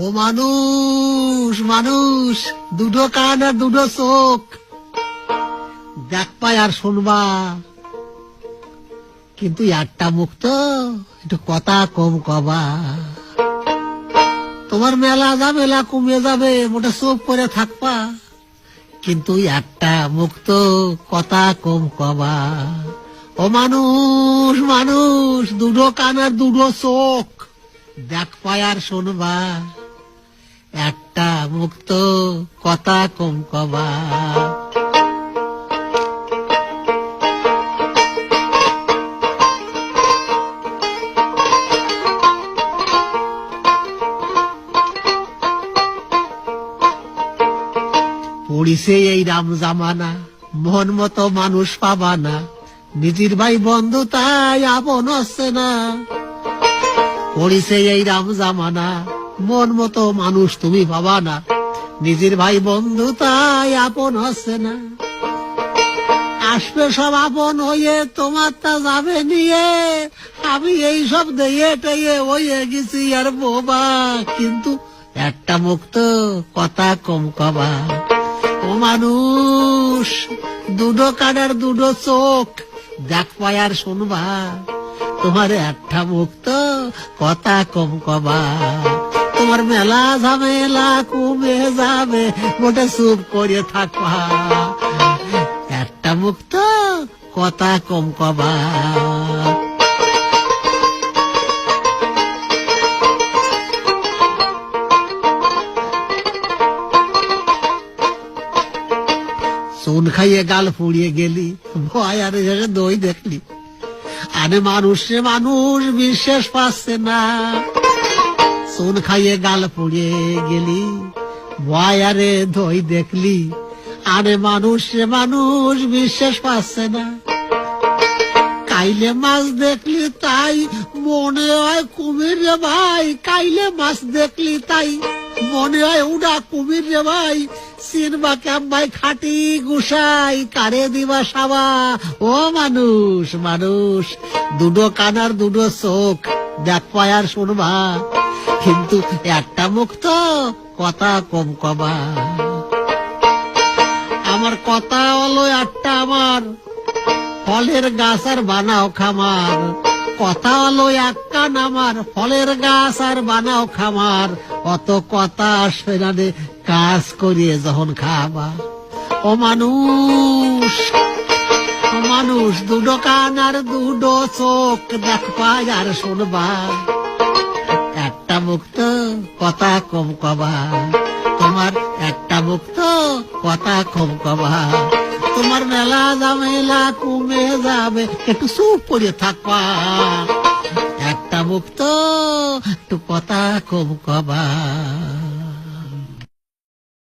ও মানুষ মানুষ, দুটো কান আর দুটো চোখ, দেখবা আর শুনবা, কিন্তু একটা মুখ তো, একটু কথা কম কবা। তোমার মেলা ঝামেলা কমে যাবে, মোটা চোখ করে থাকবা, কিন্তু একটা মুখ তো, কথা কম কবা। ও মানুষ মানুষ, দুটো কান আর দুটো চোখ, দেখবা আর শুনবা, একটা মুখ তো, কথা কম কবা। পড়িছে এই রাম জামানা, মন মতো মানুষ পাবা না, নিজের ভাই বন্ধু তাই আপন হচ্ছে না। পড়িছে এই রাম জামানা, মন মতো মানুষ তুমি পাবা না, নিজের ভাই বন্ধু তাই আপন হচ্ছে না। আসবে সব আপন হয়ে, তোমার তা যাবে নিয়ে, আমি এই সব দিয়ে টেয়ে হয়ে গেছি আর বোবা, কিন্তু একটা মুখ তো, কথা কম কবা। ও মানুষ, দুটো কান আর দুটো চোখ, দেখবা আর শুনবা, তোমার একটা মুখ তো, কথা কম কবা। তোমার মেলা ঝামেলা কমে যাবে, মোটে চুপ করে থাকবা, একটা মুখ তো, কথা কম কবা। চুন খাইয়ে গাল পুড়িয়ে গেলি, ভয় আর দই দেখলি, আরে মানুষে মানুষ বিশ্বাস পাচ্ছে না। চুন খাইয়ে গাল পুড়িয়ে গেলি, ভয় আরে দই দেখলি, আরে মানুষে মানুষ বিশ্বাস পাচ্ছে না। কাইলে মাছ দেখলি তাই মনে হয় কুমির রে ভাই, কাইলে মাছ দেখলি তাই মনে হয় উড়া কুমির রে ভাই, চিনবা কেম ভাই খাটি গুসাই, কারে দিবা সাবা। ও মানুষ মানুষ, দুটো কান আর দুটো চোখ, দেখবা আর শুনবা, কিন্তু একটা মুখ তো, কথা কম কবা। আমার কথা হলো একটা, আমার ফলের গাছ আর বানাও খামার, কথা হলো এক কান আমার, ফলের গাছ আর বানাও খামার, অত কথা সেরানে কাজ করিয়ে যখন খাবা। ও মানুষ ও মানুষ, দুটো কান আর দুটো চোখ, দেখবা আর শুনবা, একটা মুখ তো, কথা কম কবা। তোমার একটা মুখ তো, কথা কম কবা। তোমার মেলা ঝামেলা কমে যাবে, একটু চুপ করে থাকবা, একটা মুখ তো, একটু কথা কম কবা।